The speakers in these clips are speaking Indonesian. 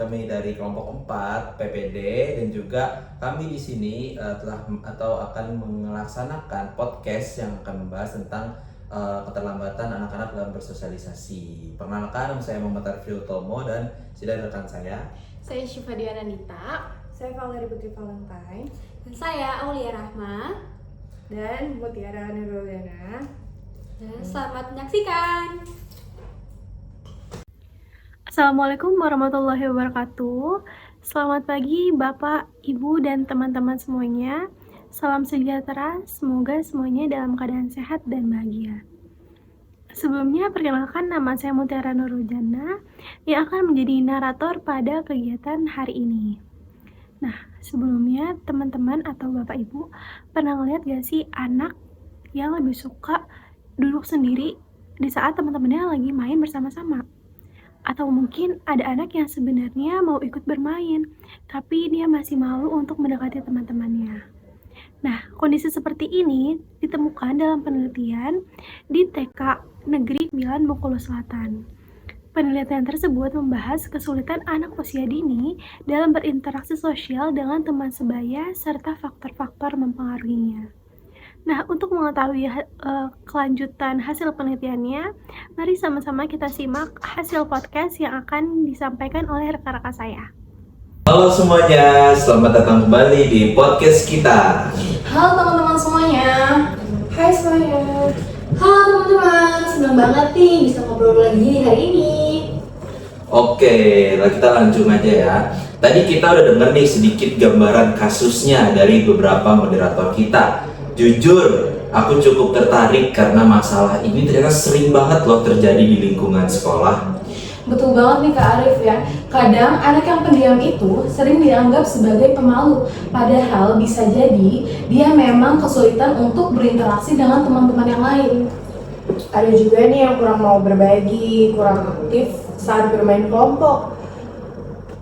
kami dari kelompok 4 PPD dan juga kami di sini telah atau akan melaksanakan podcast yang akan membahas tentang keterlambatan anak-anak dalam bersosialisasi. Perkenalkan, nama saya Muhammad Arfi Utomo dan sudah rekan saya. Saya Syifa Diana Nita. Saya Valerie Putri Valentine. Dan saya Aulia Rahma. Dan Mutiara Nurulana. Dan selamat menyaksikan. Assalamualaikum warahmatullahi wabarakatuh. Selamat pagi Bapak, Ibu, dan teman-teman semuanya. Salam sejahtera, semoga semuanya dalam keadaan sehat dan bahagia. Sebelumnya, perkenalkan, nama saya Mutiara Nurulana yang akan menjadi narator pada kegiatan hari ini. Nah, sebelumnya teman-teman atau Bapak Ibu pernah ngeliat gak sih anak yang lebih suka duduk sendiri di saat teman-temannya lagi main bersama-sama? Atau mungkin ada anak yang sebenarnya mau ikut bermain, tapi dia masih malu untuk mendekati teman-temannya. Nah, kondisi seperti ini ditemukan dalam penelitian di TK Negeri 9 Bengkulu Selatan. Penelitian tersebut membahas kesulitan anak usia dini dalam berinteraksi sosial dengan teman sebaya serta faktor-faktor mempengaruhinya. Nah, untuk mengetahui kelanjutan hasil penelitiannya, mari sama-sama kita simak hasil podcast yang akan disampaikan oleh rekan-rekan saya. Halo semuanya, selamat datang kembali di podcast kita. Halo teman-teman semuanya. Hai semuanya. Halo teman-teman, senang banget nih bisa ngobrol lagi hari ini. Oke, kita langsung aja ya. Tadi kita udah denger nih sedikit gambaran kasusnya dari beberapa moderator kita. Jujur, aku cukup tertarik karena masalah ini ternyata sering banget loh terjadi di lingkungan sekolah. Betul banget nih Kak Arif ya. Kadang anak yang pendiam itu sering dianggap sebagai pemalu. Padahal bisa jadi dia memang kesulitan untuk berinteraksi dengan teman-teman yang lain. Ada juga nih yang kurang mau berbagi, kurang aktif saat bermain kelompok,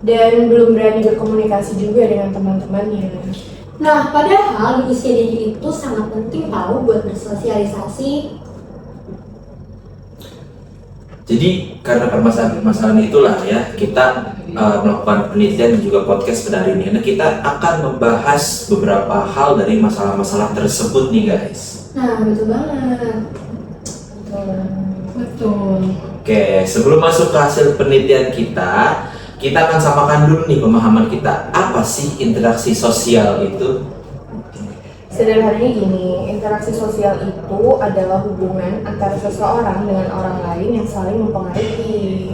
dan belum berani berkomunikasi juga dengan teman-temannya. Nah, padahal di usia dini itu sangat penting tahu buat bersosialisasi. Jadi karena permasalahan itulah ya kita melakukan penelitian dan juga podcast pada hari ini. Nah, kita akan membahas beberapa hal dari masalah-masalah tersebut nih guys. Nah, betul banget. Betul. Oke, sebelum masuk ke hasil penelitian kita akan samakan dulu nih pemahaman kita. Apa sih interaksi sosial itu? Sederhananya gini, interaksi sosial itu adalah hubungan antara seseorang dengan orang lain yang saling mempengaruhi.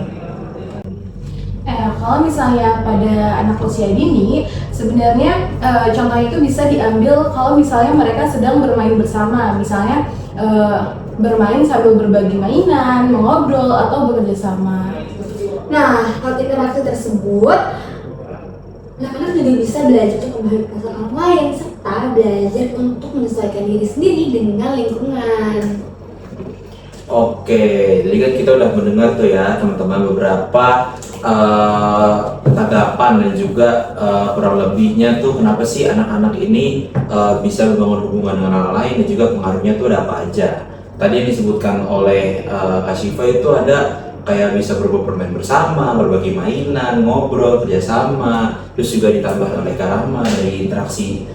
Kalau misalnya pada anak usia dini, sebenarnya contoh itu bisa diambil kalau misalnya mereka sedang bermain bersama, misalnya bermain sambil berbagi mainan, mengobrol, atau bekerja sama. Nah, lewat interaksi tersebut, anak-anak juga bisa belajar untuk memahami perasaan orang lain serta belajar untuk menyesuaikan diri sendiri dengan lingkungan. Oke, jadi kan kita udah mendengar tuh ya teman-teman beberapa tanggapan dan juga kurang lebihnya tuh kenapa sih anak-anak ini bisa membangun hubungan dengan orang lain dan juga pengaruhnya tuh ada apa aja. Tadi yang disebutkan oleh Kak Syifa itu ada kayak bisa bermain bersama, berbagi mainan, ngobrol, kerjasama, terus juga ditambah oleh Kak Rahma dari interaksi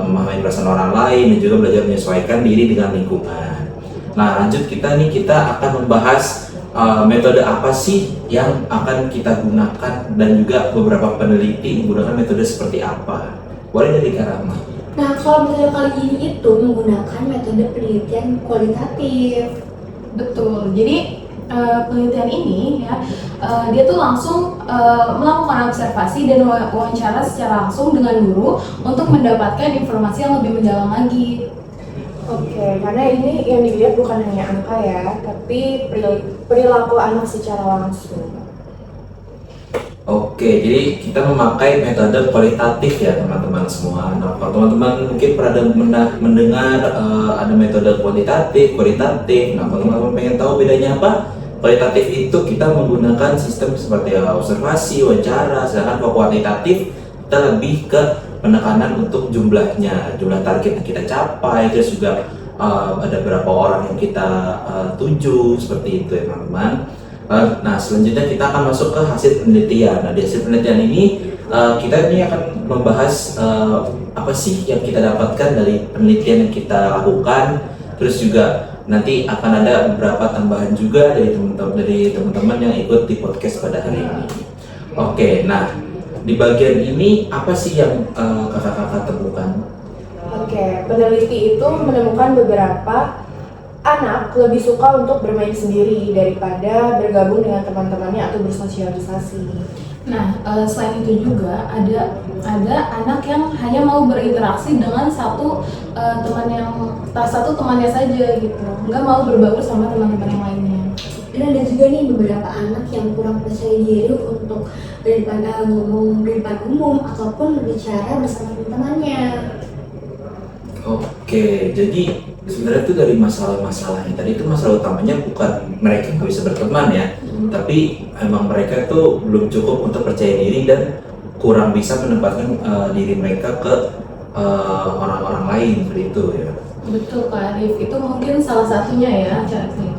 memahami perasaan orang lain dan juga belajar menyesuaikan diri dengan lingkungan. Nah, lanjut kita akan membahas metode apa sih yang akan kita gunakan dan juga beberapa peneliti menggunakan metode seperti apa. Boleh dari Kak Rahma? Nah, kalau metode kali ini itu menggunakan metode penelitian kualitatif. Betul, jadi penelitian ini ya, dia tuh langsung melakukan observasi dan wawancara secara langsung dengan guru untuk mendapatkan informasi yang lebih mendalam lagi. Oke, karena ini yang dilihat bukan hanya angka ya, tapi perilaku anak secara langsung. Oke, jadi kita memakai metode kualitatif ya teman-teman semua. Nah, kalau teman-teman mungkin pernah mendengar ada metode kualitatif. Nah, kalau teman-teman pengen tahu bedanya apa? Kualitatif itu kita menggunakan sistem seperti observasi, wawancara, sedangkan kalau kuantitatif kita lebih ke penekanan untuk jumlahnya, jumlah target yang kita capai, terus juga ada berapa orang yang kita tuju, seperti itu ya teman-teman. Nah, selanjutnya kita akan masuk ke hasil penelitian. Nah, di hasil penelitian ini kita ini akan membahas apa sih yang kita dapatkan dari penelitian yang kita lakukan. Terus juga nanti akan ada beberapa tambahan juga dari teman-teman yang ikut di podcast pada hari ini. Oke, nah di bagian ini apa sih yang kakak-kakak temukan? Oke, peneliti itu menemukan beberapa anak lebih suka untuk bermain sendiri daripada bergabung dengan teman-temannya atau bersosialisasi. Nah, selain itu juga ada anak yang hanya mau berinteraksi dengan satu temannya saja gitu, nggak mau berbaur sama teman-teman yang lainnya. Dan ada juga nih beberapa anak yang kurang percaya diri untuk ngomong di depan umum ataupun berbicara bersama teman-temannya. Oke, jadi sebenarnya itu dari masalah-masalahnya tadi itu masalah utamanya bukan mereka nggak bisa berteman ya, tapi emang mereka itu belum cukup untuk percaya diri dan kurang bisa menempatkan diri mereka ke orang-orang lain seperti itu ya. Betul Kak Arif, itu mungkin salah satunya ya Cakri.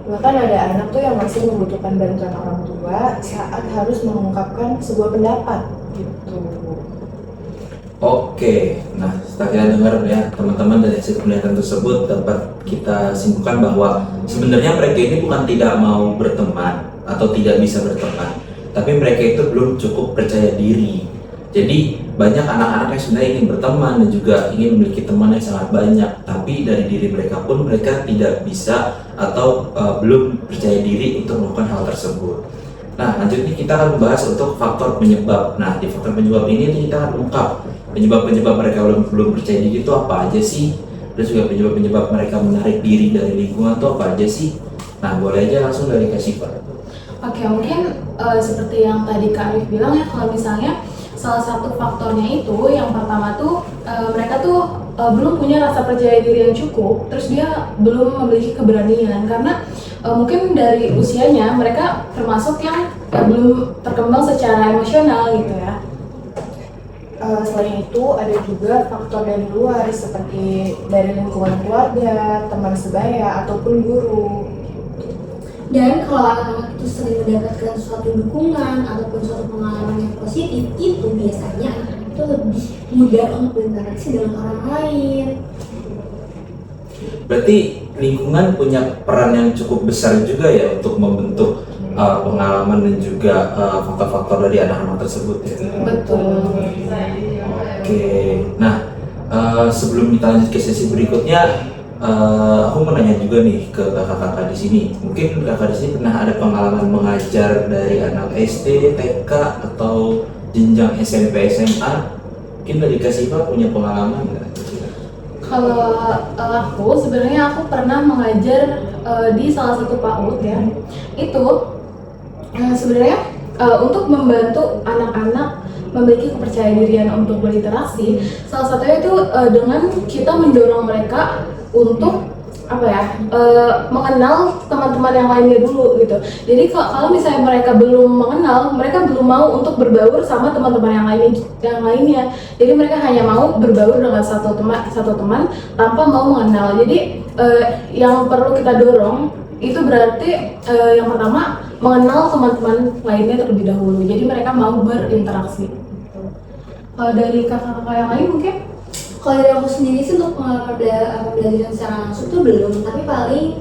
Bahkan ada anak tuh yang masih membutuhkan bantuan orang tua saat harus mengungkapkan sebuah pendapat gitu. Oke, nah setelah kita dengar ya teman-teman dari hasil penelitian tersebut dapat kita simpulkan bahwa sebenarnya mereka ini bukan tidak mau berteman atau tidak bisa berteman, tapi mereka itu belum cukup percaya diri. Jadi banyak anak-anak yang sebenarnya ingin berteman dan juga ingin memiliki teman yang sangat banyak, tapi dari diri mereka pun mereka tidak bisa atau belum percaya diri untuk melakukan hal tersebut. Nah, lanjutnya kita akan membahas untuk faktor penyebab. Nah, di faktor penyebab ini kita akan ungkap penyebab-penyebab mereka belum percaya diri itu apa aja sih? Terus juga penyebab-penyebab mereka menarik diri dari lingkungan itu apa aja sih? Nah, boleh aja langsung dari Kak Syifa. Oke, mungkin seperti yang tadi Kak Arif bilang ya, kalau misalnya salah satu faktornya itu yang pertama tuh mereka tuh belum punya rasa percaya diri yang cukup, terus dia belum memiliki keberanian karena mungkin dari usianya mereka termasuk yang belum terkembang secara emosional gitu ya. Selain itu ada juga faktor dari luar seperti dari lingkungan keluarga, teman sebaya, ataupun guru. Dan kalau anak-anak itu sering mendapatkan suatu dukungan ataupun suatu pengalaman yang positif, itu biasanya anak-anak itu lebih mudah untuk berinteraksi dengan orang lain. Berarti lingkungan punya peran yang cukup besar juga ya untuk membentuk pengalaman dan juga faktor-faktor dari anak-anak tersebut ya. Betul. Oke, nah sebelum kita lanjut ke sesi berikutnya, aku mau nanya juga nih ke kakak-kakak di sini. Mungkin kakak di sini pernah ada pengalaman mengajar dari anak SD, TK atau jenjang SMP, SMA? Mungkin dari Kak Syifa punya pengalaman nggak? Kalau aku sebenarnya aku pernah mengajar di salah satu PAUD ya. Itu sebenarnya untuk membantu anak-anak memiliki kepercayaan dirian untuk berinteraksi, salah satunya itu dengan kita mendorong mereka untuk mengenal teman-teman yang lainnya dulu gitu. Jadi kalau misalnya mereka belum mengenal, mereka belum mau untuk berbaur sama teman-teman yang lainnya. Jadi mereka hanya mau berbaur dengan satu teman tanpa mau mengenal. Jadi yang perlu kita dorong itu berarti yang pertama mengenal teman-teman lainnya terlebih dahulu. Jadi mereka mau berinteraksi. Kalau dari kakak-kakak yang lain mungkin? Kalau dari aku sendiri sih untuk pengalaman belajar secara langsung tuh belum, tapi paling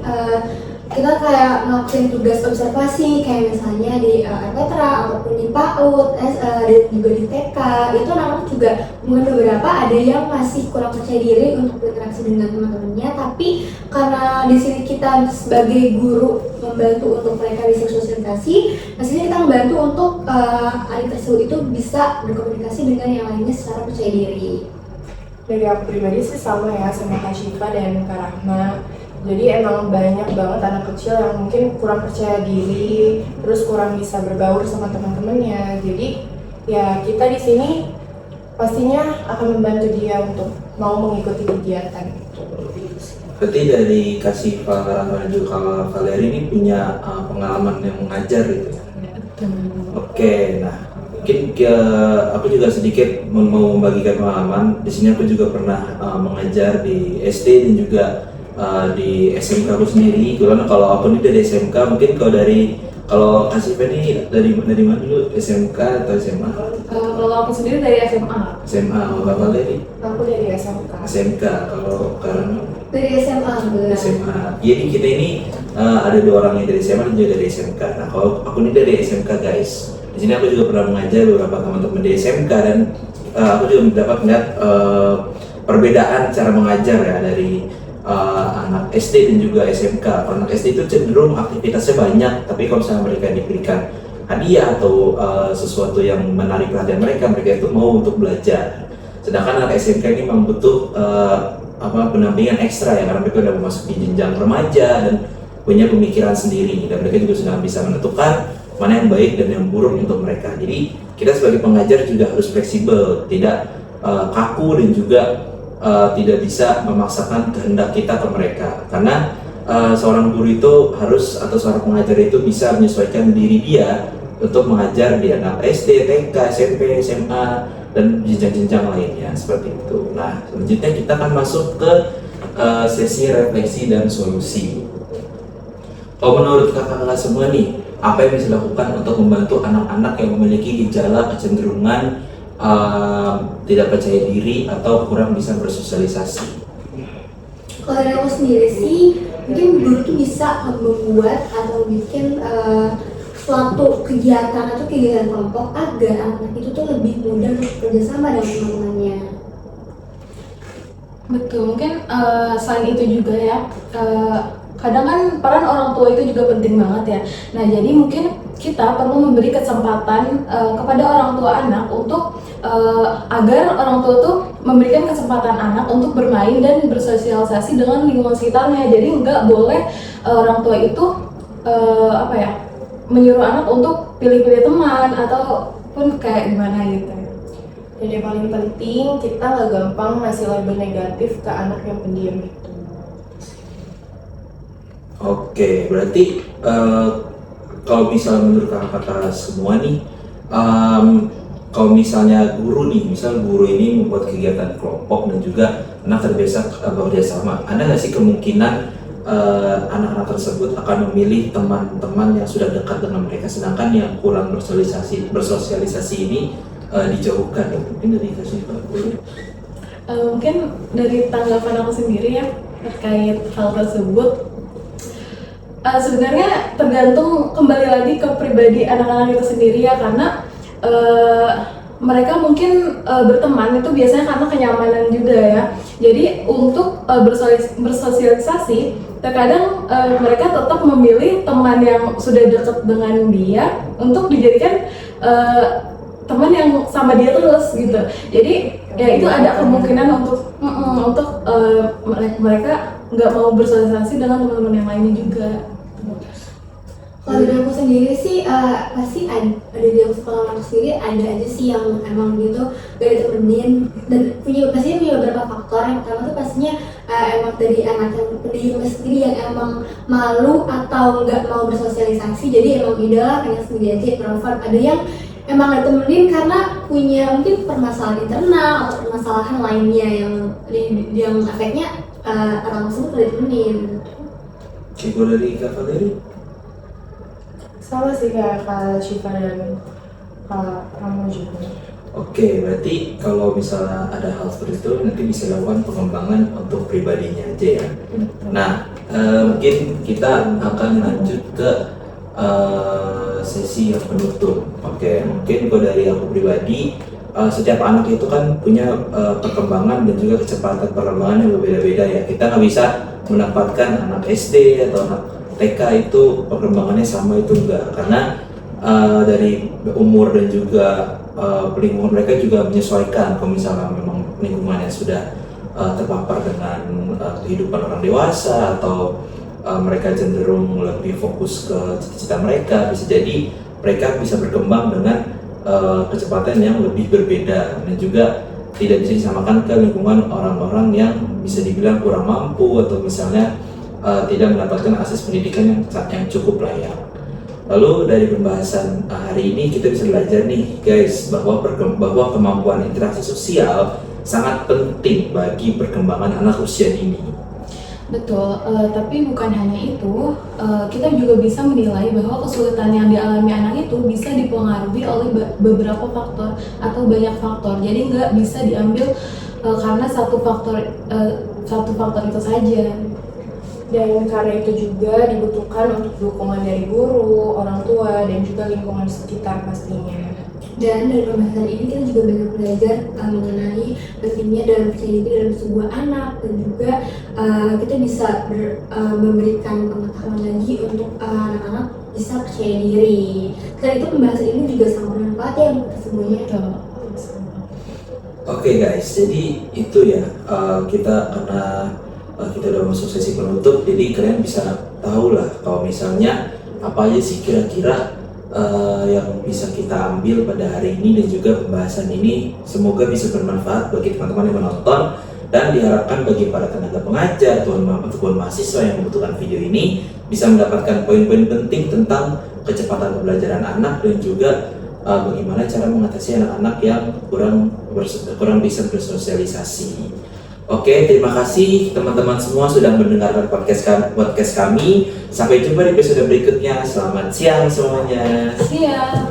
kita kayak ngelakuin tugas observasi kayak misalnya di RPTRA ataupun di PAUD, dan juga di TK. Itu anak-anak juga mungkin beberapa ada yang masih kurang percaya diri untuk berinteraksi dengan teman-temannya, tapi karena di sini kita sebagai guru membantu untuk mereka bisa sosialisasi, maksudnya kita membantu untuk adik tersebut itu bisa berkomunikasi dengan yang lainnya secara percaya diri. Dari aku pribadi sih sama ya sama Kak Syifa dan Kak Rahma. Jadi emang banyak banget anak kecil yang mungkin kurang percaya diri, terus kurang bisa bergaul sama teman-temannya. Jadi ya kita di sini pastinya akan membantu dia untuk mau mengikuti kegiatan. Berarti dari Kak Syifa, Kak Rahma dan juga Kak Valeri ini punya pengalaman yang mengajar gitu. Oke, nah mungkin aku juga sedikit mau membagikan pengalaman. Di sini aku juga pernah mengajar di SD dan juga di SMK aku sendiri. Karena kalau aku ini dari SMK, mungkin kalau dari Kalau Kak Siva ini dari mana dulu? SMK atau SMA? Kalau aku sendiri dari SMA. SMA, kalau Bapak dari Aku dari SMK. SMK. Kalau Karang Dari SMA alhamdulillah. SMA. Jadi kita ini ada 2 orang yang dari SMA dan juga dari SMK. Nah, kalau aku ini dari SMK guys. Di sini aku juga pernah mengajar beberapa teman-teman di SMK dan aku juga dapat melihat perbedaan cara mengajar ya dari anak SD dan juga SMK. Kalau anak SD itu cenderung aktivitasnya banyak, tapi kalau misalnya mereka diberikan hadiah atau sesuatu yang menarik perhatian mereka itu mau untuk belajar. Sedangkan anak SMK ini memang butuh pendampingan ekstra ya, karena mereka udah memasuki jenjang remaja dan punya pemikiran sendiri dan mereka juga sudah bisa menentukan mana yang baik dan yang buruk untuk mereka. Jadi kita sebagai pengajar juga harus fleksibel, tidak kaku dan juga tidak bisa memaksakan kehendak kita ke mereka, karena seorang guru itu harus atau seorang pengajar itu bisa menyesuaikan diri dia untuk mengajar di anak SD, TK, SMP, SMA dan jenjang-jenjang lainnya seperti itu. Nah, selanjutnya kita akan masuk ke sesi refleksi dan solusi. Kalau menurut kakak-kakak semua nih, apa yang bisa dilakukan untuk membantu anak-anak yang memiliki gejala kecenderungan tidak percaya diri atau kurang bisa bersosialisasi? Kalau dari aku sendiri sih, mungkin guru tuh bisa membuat atau bikin suatu kegiatan atau kegiatan kelompok agar anak itu tuh lebih mudah untuk kerjasama dengan teman-temannya. Betul, mungkin selain itu juga ya, kadang kan peran orang tua itu juga penting banget ya. Nah, jadi mungkin kita perlu memberi kesempatan kepada orang tua anak untuk agar orang tua tuh memberikan kesempatan anak untuk bermain dan bersosialisasi dengan lingkungan sekitarnya. Jadi nggak boleh orang tua itu menyuruh anak untuk pilih-pilih teman ataupun kayak gimana gitu. Dan yang paling penting, kita nggak gampang ngasih label negatif ke anak yang pendiam itu. Oke, berarti kalau misalnya menurut kakak-kakak semua nih, kalau misalnya guru nih, misal guru ini membuat kegiatan kelompok dan juga anak terbiasa bekerja sama, ada nggak sih kemungkinan anak-anak tersebut akan memilih teman-teman yang sudah dekat dengan mereka, sedangkan yang kurang bersosialisasi ini dijauhkan? Mungkin dari kasih Mungkin dari tanggapan aku sendiri ya terkait hal tersebut, sebenarnya tergantung kembali lagi ke pribadi anak-anak itu sendiri ya, karena mereka mungkin berteman itu biasanya karena kenyamanan juga ya. Jadi untuk bersosialisasi terkadang mereka tetap memilih teman yang sudah dekat dengan dia untuk dijadikan teman yang sama dia terus gitu. Jadi ya itu ada kemungkinan untuk mereka nggak mau bersosialisasi dengan teman-teman yang lainnya juga. Kalau dari aku sendiri sih pasti ada di aku sekolah aku sendiri ada aja sih yang emang gitu gak ditemenin dan pastinya punya beberapa faktor. Yang pertama tuh pastinya emang dari anak yang pendiam sendiri yang emang malu atau nggak mau bersosialisasi, jadi emang ideal pengen sendiri aja introvert. Ada yang emang gak ditemenin karena punya mungkin permasalahan internal atau permasalahan lainnya yang efeknya orang tersebut gak ditemenin. Oke, dari Kak Valeri? Sama sih kayak Kak Syifa dan Kak Ramo juga. Oke, berarti kalau misalnya ada hal seperti itu nanti bisa dilakukan pengembangan untuk pribadinya aja ya. Nah, mungkin kita akan lanjut ke sesi yang penutup. Oke, mungkin kalau dari aku pribadi, setiap anak itu kan punya perkembangan dan juga kecepatan perkembangan yang berbeda-beda ya. Kita nggak bisa menempatkan anak SD atau anak TK itu perkembangannya sama, itu enggak, karena dari umur dan juga lingkungan mereka juga menyesuaikan. Kalau misalnya memang lingkungannya sudah terpapar dengan kehidupan orang dewasa atau mereka cenderung lebih fokus ke cita-cita mereka, bisa jadi mereka bisa berkembang dengan kecepatan yang lebih berbeda dan juga tidak bisa disamakan ke lingkungan orang-orang yang bisa dibilang kurang mampu atau misalnya tidak mendapatkan akses pendidikan yang cukup layak. Lalu dari pembahasan hari ini kita bisa belajar nih guys bahwa kemampuan interaksi sosial sangat penting bagi perkembangan anak usia dini. Betul, tapi bukan hanya itu, kita juga bisa menilai bahwa kesulitan yang dialami anak itu bisa dipengaruhi oleh beberapa faktor atau banyak faktor. Jadi nggak bisa diambil karena satu faktor itu saja. Dan karena itu juga dibutuhkan untuk dukungan dari guru, orang tua, dan juga lingkungan sekitar pastinya. Dan dari pembahasan ini kita juga banyak belajar mengenai pentingnya dalam percaya diri dalam sebuah anak, dan juga kita bisa memberikan pengetahuan lagi untuk anak-anak bisa percaya diri. Selain itu pembahasan ini juga sangat bermanfaat ya untuk kita semuanya. Betul. Oke guys, jadi itu ya kita karena kita udah masuk sesi penutup, jadi kalian bisa tahu lah kalau misalnya apa aja sih kira-kira yang bisa kita ambil pada hari ini, dan juga pembahasan ini semoga bisa bermanfaat bagi teman-teman yang menonton, dan diharapkan bagi para tenaga pengajar, tuan mahasiswa yang membutuhkan video ini bisa mendapatkan poin-poin penting tentang kecepatan pembelajaran anak, dan juga bagaimana cara mengatasi anak-anak yang kurang bisa bersosialisasi. Oke, terima kasih teman-teman semua sudah mendengarkan podcast kami. Sampai jumpa di episode berikutnya. Selamat siang semuanya. Siap.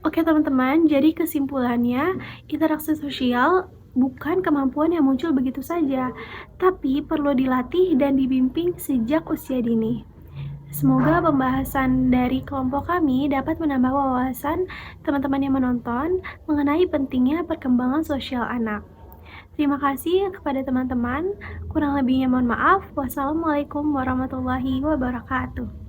Oke teman-teman, jadi kesimpulannya, interaksi sosial bukan kemampuan yang muncul begitu saja, tapi perlu dilatih dan dibimbing sejak usia dini. Semoga pembahasan dari kelompok kami dapat menambah wawasan teman-teman yang menonton mengenai pentingnya perkembangan sosial anak. Terima kasih kepada teman-teman. Kurang lebihnya mohon maaf. Wassalamualaikum warahmatullahi wabarakatuh.